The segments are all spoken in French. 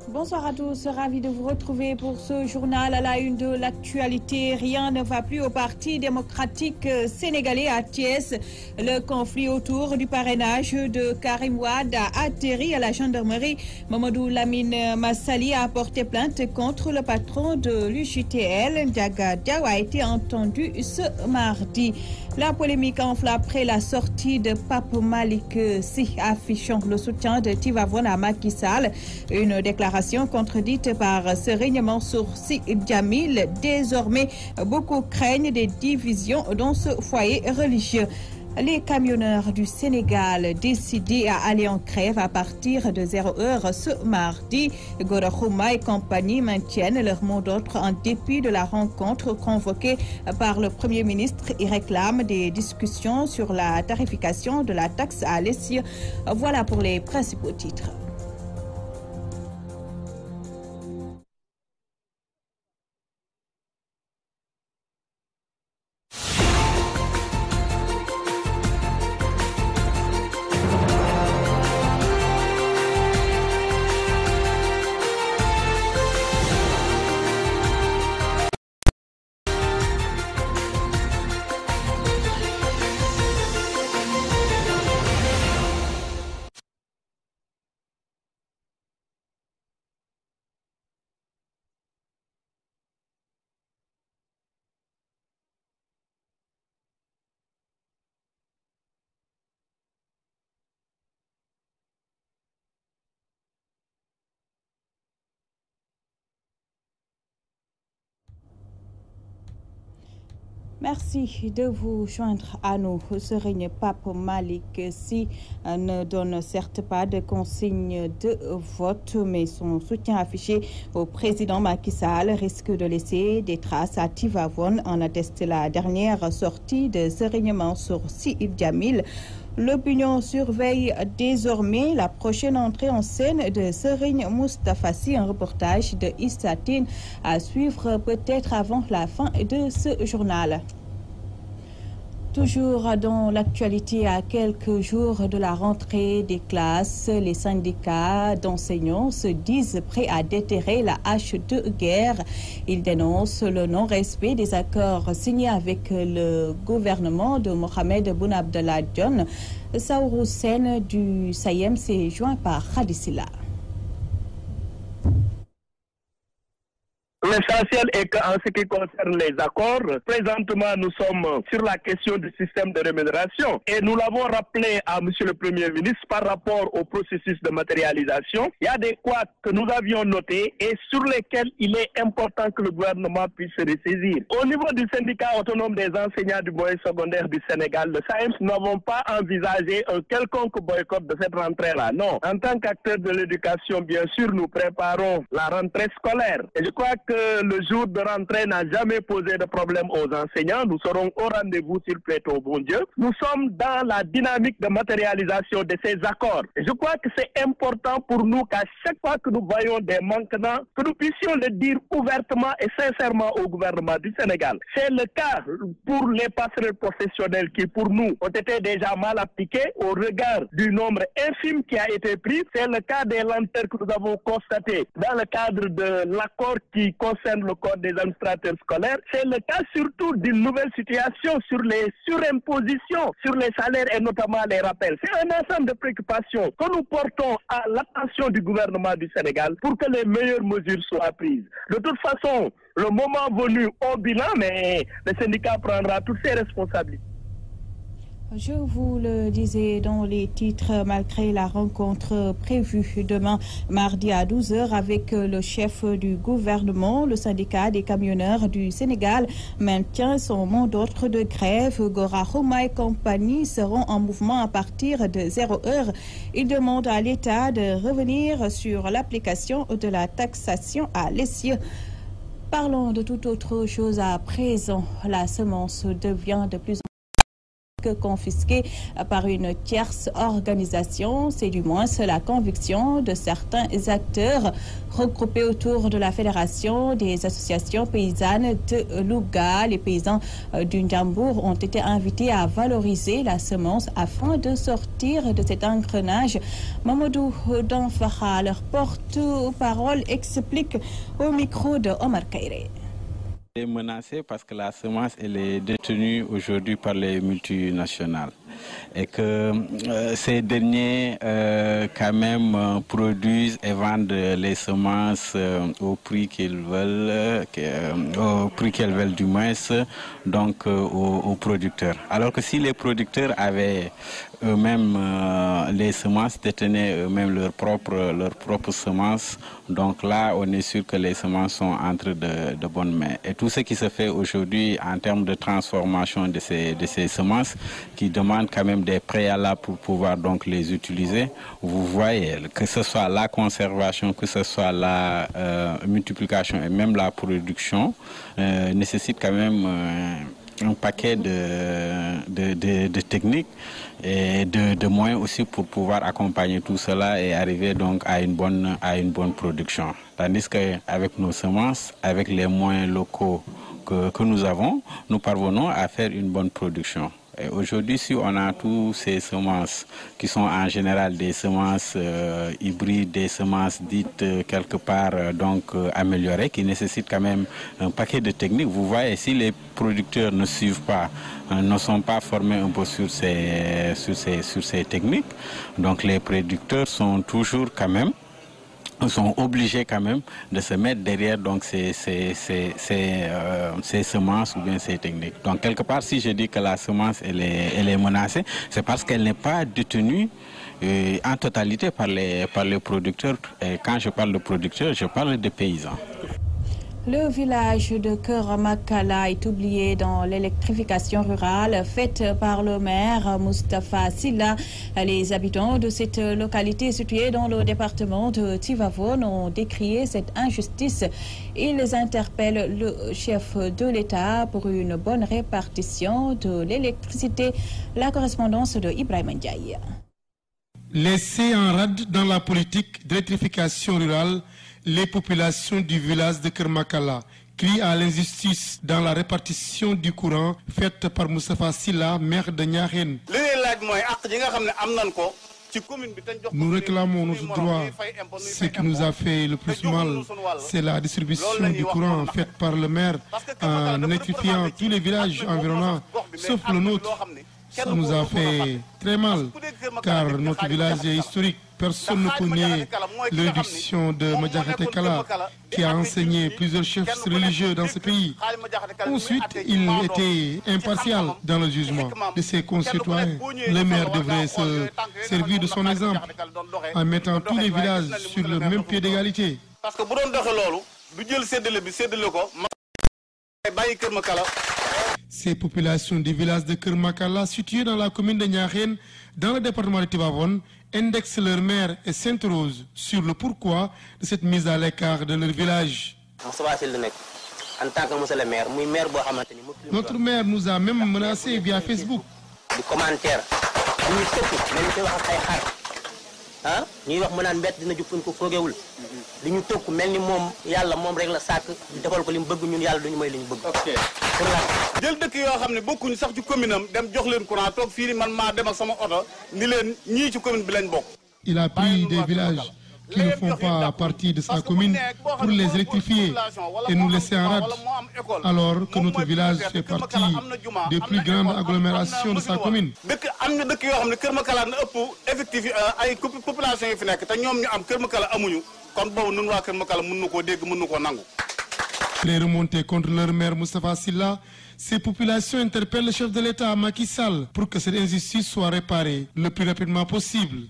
Bonsoir à tous, ravi de vous retrouver pour ce journal à la une de l'actualité. Rien ne va plus au Parti démocratique sénégalais à Thiès. Le conflit autour du parrainage de Karim Wade a atterri à la gendarmerie. Mamadou Lamine Massali a porté plainte contre le patron de l'UJTL. Ndiaga Diaw a été entendu ce mardi. La polémique enfle après la sortie de Pape Malick Sy affichant le soutien de Tivavone à Macky Sall. Une déclaration contredite par Serigne Mansour Sy Djamil. Désormais, beaucoup craignent des divisions dans ce foyer religieux. Les camionneurs du Sénégal décidés à aller en grève à partir de 0h ce mardi. Gora Khouma et compagnie maintiennent leur mot d'ordre en dépit de la rencontre convoquée par le Premier ministre. Ils réclament des discussions sur la tarification de la taxe à l'essieu. Voilà pour les principaux titres. Merci de vous joindre à nous. Serigne Pape Malick Sy ne donne certes pas de consigne de vote, mais son soutien affiché au président Macky Sall risque de laisser des traces à Tivavone, en atteste la dernière sortie de Serigne Mansour Sy Djamil. L'opinion surveille désormais la prochaine entrée en scène de Serigne Moustapha Sy, un reportage de Issa Tine à suivre peut-être avant la fin de ce journal. Toujours dans l'actualité, à quelques jours de la rentrée des classes, les syndicats d'enseignants se disent prêts à déterrer la hache de guerre. Ils dénoncent le non-respect des accords signés avec le gouvernement de Mohamed Boun Abdallah Dionne. Saourou Sen du SAEM s'est joint par Khadisila. L'essentiel est qu'en ce qui concerne les accords, présentement nous sommes sur la question du système de rémunération et nous l'avons rappelé à M. le Premier ministre par rapport au processus de matérialisation. Il y a des couacs que nous avions notés et sur lesquels il est important que le gouvernement puisse se ressaisir. Au niveau du syndicat autonome des enseignants du moyen secondaire du Sénégal, le SAEMS, nous n'avons pas envisagé un quelconque boycott de cette rentrée-là. Non. En tant qu'acteur de l'éducation, bien sûr, nous préparons la rentrée scolaire. Et je crois que le jour de rentrée n'a jamais posé de problème aux enseignants. Nous serons au rendez-vous s'il plaît au bon Dieu. Nous sommes dans la dynamique de matérialisation de ces accords. Et je crois que c'est important pour nous qu'à chaque fois que nous voyons des manquements, que nous puissions le dire ouvertement et sincèrement au gouvernement du Sénégal. C'est le cas pour les passerelles professionnelles qui, pour nous, ont été déjà mal appliquées au regard du nombre infime qui a été pris. C'est le cas des lenteurs que nous avons constatées dans le cadre de l'accord qui concerne le code des administrateurs scolaires. C'est le cas surtout d'une nouvelle situation sur les surimpositions, sur les salaires et notamment les rappels. C'est un ensemble de préoccupations que nous portons à l'attention du gouvernement du Sénégal pour que les meilleures mesures soient prises. De toute façon, le moment venu au bilan, mais le syndicat prendra toutes ses responsabilités. Je vous le disais dans les titres, malgré la rencontre prévue demain mardi à 12h avec le chef du gouvernement, le syndicat des camionneurs du Sénégal maintient son mot d'ordre de grève. Gora Khouma et compagnie seront en mouvement à partir de 0h. Ils demandent à l'État de revenir sur l'application de la taxation à l'essieu. Parlons de toute autre chose à présent. La semence devient de plus en confisqués par une tierce organisation. C'est du moins la conviction de certains acteurs regroupés autour de la Fédération des associations paysannes de Louga. Les paysans du Njambour ont été invités à valoriser la semence afin de sortir de cet engrenage. Mamadou Danfara, leur porte-parole, explique au micro de Omar Kairé. Elle est menacée parce que la semence elle est détenue aujourd'hui par les multinationales et que ces derniers quand même produisent et vendent les semences au prix qu'ils veulent, au prix qu'elles veulent du moins, donc aux producteurs. Alors que si les producteurs avaient eux-mêmes les semences, détenaient eux-mêmes leurs propres semences, donc là on est sûr que les semences sont entre de bonnes mains. Et tout ce qui se fait aujourd'hui en termes de transformation de ces semences qui demandent quand même des préalables pour pouvoir donc les utiliser, vous voyez que ce soit la conservation, que ce soit la multiplication et même la production nécessite quand même un paquet de techniques et de moyens aussi pour pouvoir accompagner tout cela et arriver donc à une bonne production. Tandis qu'avec nos semences, avec les moyens locaux que nous avons, nous parvenons à faire une bonne production. Et aujourd'hui, si on a tous ces semences qui sont en général des semences hybrides, des semences dites quelque part améliorées, qui nécessitent quand même un paquet de techniques, vous voyez, si les producteurs ne suivent pas, ne sont pas formés un peu sur ces techniques, donc les producteurs sont toujours quand même sont obligés quand même de se mettre derrière donc ces semences ou bien ces techniques. Donc quelque part, si je dis que la semence elle est menacée, c'est parce qu'elle n'est pas détenue en totalité par les producteurs. Et quand je parle de producteurs, je parle de paysans. Le village de Kermakala est oublié dans l'électrification rurale faite par le maire Moustapha Silla. Les habitants de cette localité située dans le département de Tivavone ont décrié cette injustice. Ils interpellent le chef de l'État pour une bonne répartition de l'électricité. La correspondance de Ibrahim Ndiaye. Laissés en rade dans la politique d'électrification rurale, les populations du village de Kermakala crient à l'injustice dans la répartition du courant faite par Moustapha Silla, maire de Niakhène. Nous réclamons notre droit. Ce qui nous a fait le plus mal, c'est la distribution du courant faite par le maire en électrifiant tous les villages environnants, sauf le nôtre. Ça nous a fait très mal, car notre village est historique. Personne ne connaît l'éducation de Madiakhaté Kala, qui a enseigné plusieurs chefs religieux dans ce pays. Ensuite, il était impartial dans le jugement de ses concitoyens. Le maire devrait se servir de son exemple en mettant tous les villages sur le même pied d'égalité. Ces populations du village de Kermakala, situées dans la commune de Niakhène, dans le département de Tivavone, indexent leur maire et s'interrogent sur le pourquoi de cette mise à l'écart de leur village. Notre maire nous a même menacés via Facebook. Il a pris des villages qui ne font pas partie de sa commune pour les électrifier et nous laisser en rade, alors que notre village fait partie des plus grandes agglomérations de sa commune. Les remontées contre leur maire Moustapha Silla, ces populations interpellent le chef de l'État Macky Sall pour que cette injustice soit réparée le plus rapidement possible.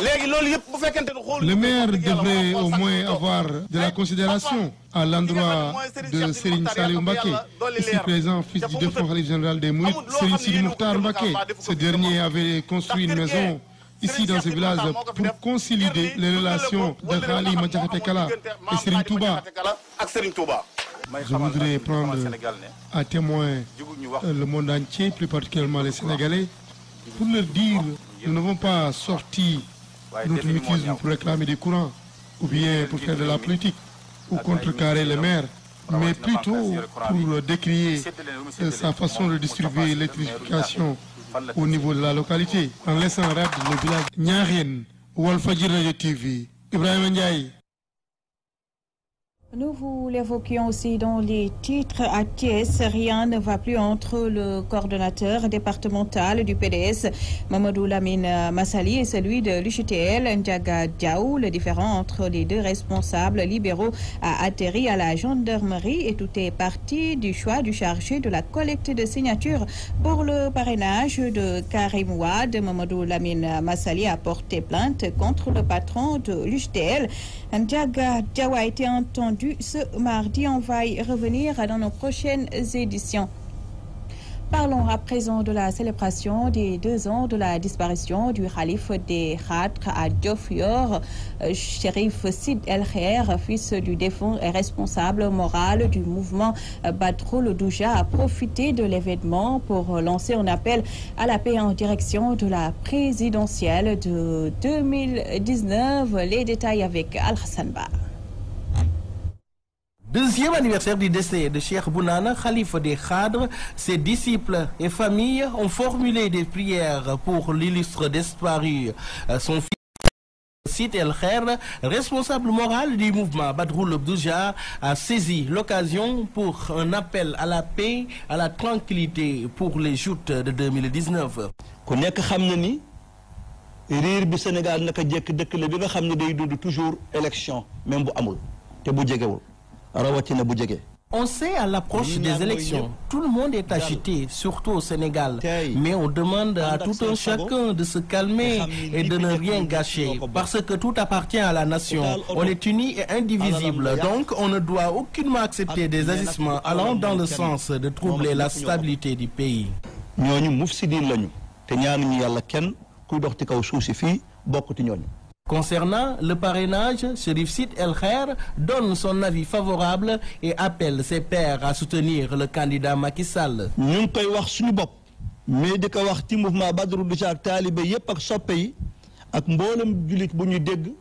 Le maire devrait au moins avoir de la considération à l'endroit de Serigne Saliou Mbacké, ici présent, fils du défunt khalife général des Mourides, Serigne Sidi Mokhtar Mbacké. Ce dernier avait construit une maison ici dans ce village pour consolider les relations de Khali Madiakhaté Kala et Serigne Touba. Je voudrais prendre à témoin le monde entier, plus particulièrement les Sénégalais, pour leur dire nous n'avons pas sorti notre mutisme pour réclamer des courants ou bien pour faire de la politique ou contrecarrer les maires, mais plutôt pour décrier sa façon de distribuer l'électrification au niveau de la localité en laissant raide le village Niarène, Walfadjri Radio TV, Ibrahima Ndiaye. Nous vous l'évoquions aussi dans les titres. À Thiès, rien ne va plus entre le coordonnateur départemental du PDS, Mamadou Lamine Massali, et celui de l'UJTL, Ndiaga Diaw. Le différend entre les deux responsables libéraux a atterri à la gendarmerie et tout est parti du choix du chargé de la collecte de signatures pour le parrainage de Karim Wade. Mamadou Lamine Massali a porté plainte contre le patron de l'UJTL. Ndiaga Diaw a été entendu ce mardi. On va y revenir dans nos prochaines éditions. Parlons à présent de la célébration des 2 ans de la disparition du khalife des Khadres à Diofior. Chérif Sid El Khair, fils du défunt et responsable moral du mouvement Badroul Douja, a profité de l'événement pour lancer un appel à la paix en direction de la présidentielle de 2019. Les détails avec Al-Hassan Ba. Deuxième anniversaire du décès de Cheikh Bounana, khalife des Khadres. Ses disciples et familles ont formulé des prières pour l'illustre disparu. Son fils Sid El Khair, responsable moral du mouvement Badroul Douja, a saisi l'occasion pour un appel à la paix, à la tranquillité pour les joutes de 2019. riir bi Sénégal naka jekk dëkk la bi nga xam ne day dund toujours élection même bu amul te bu jegewul rawatina bu jege. On sait à l'approche des élections, tout le monde est agité, surtout au Sénégal. Mais on demande à tout un chacun de se calmer et de ne rien gâcher. Parce que tout appartient à la nation. On est unis et indivisibles. Donc on ne doit aucunement accepter des agissements allant dans le sens de troubler la stabilité du pays. ñooñu mufsidin lañu te ñaanuñu yàlla kenn kuy dox ci kaw suuf si fii bokk ci ñooñu. Concernant le parrainage, Chérif Sid El Khair donne son avis favorable et appelle ses pairs à soutenir le candidat Macky Sall. ñu ngi koy wax suñu bopp mais di ko wax ci mouvement Badroul Douja ak taalibe yépp ak soppe yi ak mboolem jullit bu ñu dégg.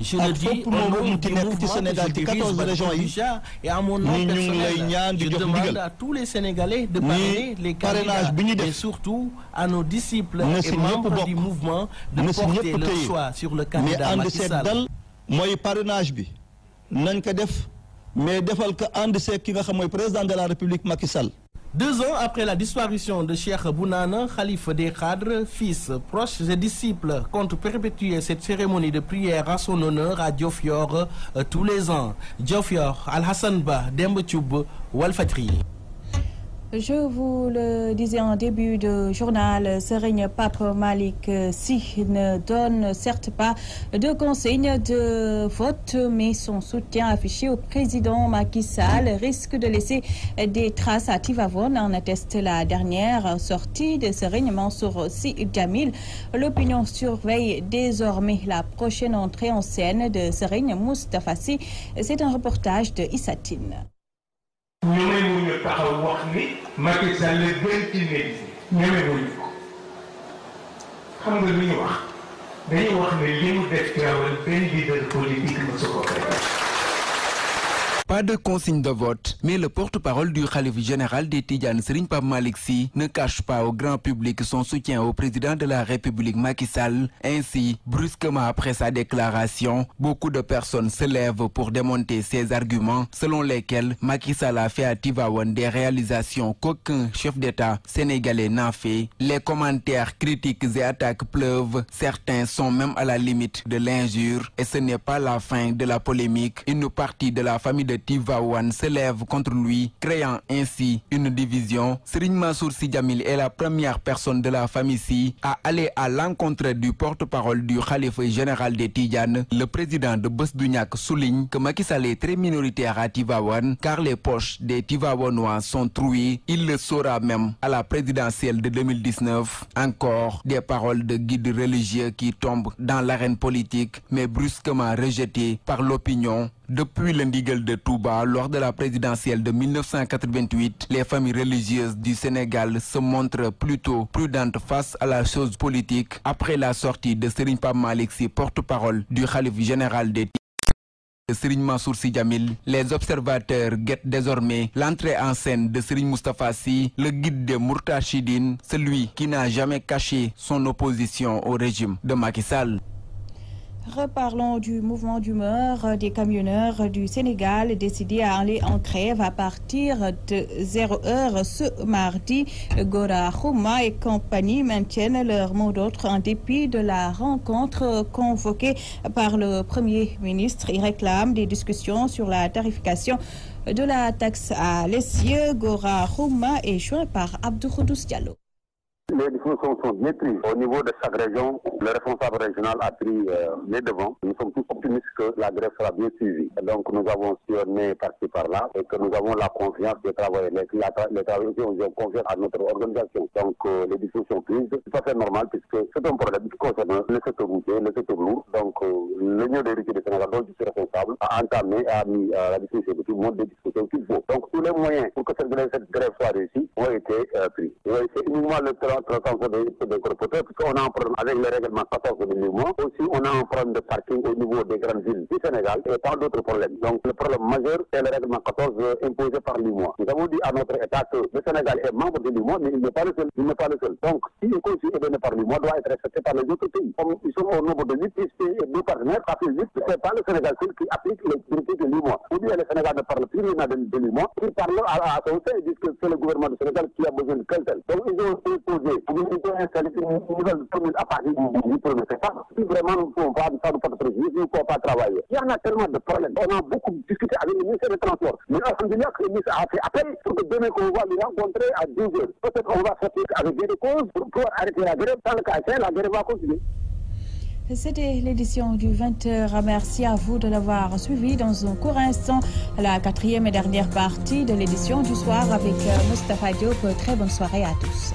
Je le dis au nom du mouvement que je dirige Badroul Douja et à mon nom personnel. Je demande à tous les Sénégalais de parrainer les candidats et surtout à nos disciples et membres du mouvement de porter leur choix sur le candidat Macky Sall. mooy parrainage bi nañ ko def mais defal ko ànd seeg ki nga xam mooy président de la République Macky Sall. 2 ans après la disparition de Cheikh Bounana, khalife des Khadres, fils, proches et disciples comptent perpétuer cette cérémonie de prière à son honneur à Diofior tous les ans. Diofior, Al-Hassan Ba, Demba Thioub, Walfadjri. Je vous le disais en début de journal, Serigne Pape Malick Sy ne donne certes pas de consigne de vote, mais son soutien affiché au président Macky Sall risque de laisser des traces à Tivaouane, en atteste la dernière sortie de Serigne Mansour Sy Djamil. L'opinion surveille désormais la prochaine entrée en scène de Serigne Moustapha Sy. C'est un reportage de Issa Tine. ñemewuñu taxaw wax ni Macky Sall gën ci nit ñemewuñu ko xam nga lu ñu wax dañuy wax ne li mu def Tivaouane benn leader politique mësu ko def. Pas de consigne de vote, mais le porte-parole du khalife général des Tidjanes, Serigne Pape Malick Sy, ne cache pas au grand public son soutien au président de la République Macky Sall. Ainsi, brusquement après sa déclaration, beaucoup de personnes se lèvent pour démonter ses arguments selon lesquels Macky Sall a fait à Tivaouane des réalisations qu'aucun chef d'État sénégalais n'a fait. Les commentaires, critiques et attaques pleuvent. Certains sont même à la limite de l'injure. Et ce n'est pas la fin de la polémique. Une partie de la famille de Tivaouane se lève contre lui, créant ainsi une division. Serigne Mansour Sy Djamil est la première personne de la famille Sy à aller à l'encontre du porte-parole du khalife général des Tidjanes. Le président de Bës du Ñakk souligne que Macky Sall est très minoritaire à Tivaouane car les poches des Tivaouanois sont trouées. Il le saura même à la présidentielle de 2019. Encore des paroles de guides religieux qui tombent dans l'arène politique mais brusquement rejetées par l'opinion. Depuis le ndigal de Touba, lors de la présidentielle de 1988, les familles religieuses du Sénégal se montrent plutôt prudentes face à la chose politique. Après la sortie de Serigne Pape Malick Sy, porte-parole du khalife général des Serigne Mansour Sy Djamil, les observateurs guettent désormais l'entrée en scène de Serigne Moustapha Sy, le guide des Mourtachidines, celui qui n'a jamais caché son opposition au régime de Macky Sall. Reparlons du mouvement d'humeur des camionneurs du Sénégal décidés à aller en grève à partir de 0h ce mardi. Gora Khouma et compagnie maintiennent leur mot d'ordre en dépit de la rencontre convoquée par le Premier ministre. Ils réclament des discussions sur la tarification de la taxe à l'essieu. Gora Khouma est joint par Abdou Khoudous Diallo. Les discussions sont bien prises. Au niveau de chaque région, le responsable régional a pris les devants. Nous sommes tous optimistes que la grève sera bien suivie. Donc nous avons sillonné par-ci par-là et que nous avons la confiance de travailler. Les travailleurs ont confiance à notre organisation. Donc les discussions sont prises. C'est tout à fait normal puisque c'est un problème qui concerne le secteur routier, le secteur lourd. Donc l'Union des routiers du Sénégal, dont je suis responsable, a entamé, a mis à la discussion de tout le monde des discussions qu'il faut. Donc tous les moyens pour que cette grève soit réussie ont été pris. C'est uniquement le des corpoteurs, puisqu'on a un problème avec le règlement 14 de mouvement. Aussi, on a un problème de parking au niveau des grandes villes du Sénégal et tant d'autres problèmes. Donc, le problème majeur, c'est le règlement 14 imposé par l'UMOA. Nous avons dit à notre État que le Sénégal est membre de l'UMOA, mais il n'est pas le seul. Il n'est pas le seul. Donc, si une consigne est donnée par l'UMOA, doit être respectée par les autres pays. Comme ils sont au nombre de 8 pays et 2 partenaires, ça fait 8. C'est pas le Sénégal seul qui applique les politiques de l'UMOA. Ou bien le Sénégal ne parle plus de l'UMOA, ils parlent à son sein et disent que c'est le gouvernement du Sénégal qui a besoin de tel. Donc, ils ont imposé. Ils ont installé une nouvelle formule à partir du 1er septembre. Si vraiment nous ne pouvons pas, ça nous porte préjudice, nous ne pouvons pas travailler. Il y en a tellement de problèmes. On a beaucoup discuté avec le ministère des Transports. Mais alhamdoulilah, le ministre a fait appel pour que demain qu'on va lui rencontrer à 12h. Peut-être qu'on va sortir avec des causes pour pouvoir arrêter la grève. Dans le cas échéant, la grève va continuer. C'était l'édition du 20h. Merci à vous de l'avoir suivi. Dans un court instant, la 4e et dernière partie de l'édition du soir avec Moustapha Diop. Très bonne soirée à tous.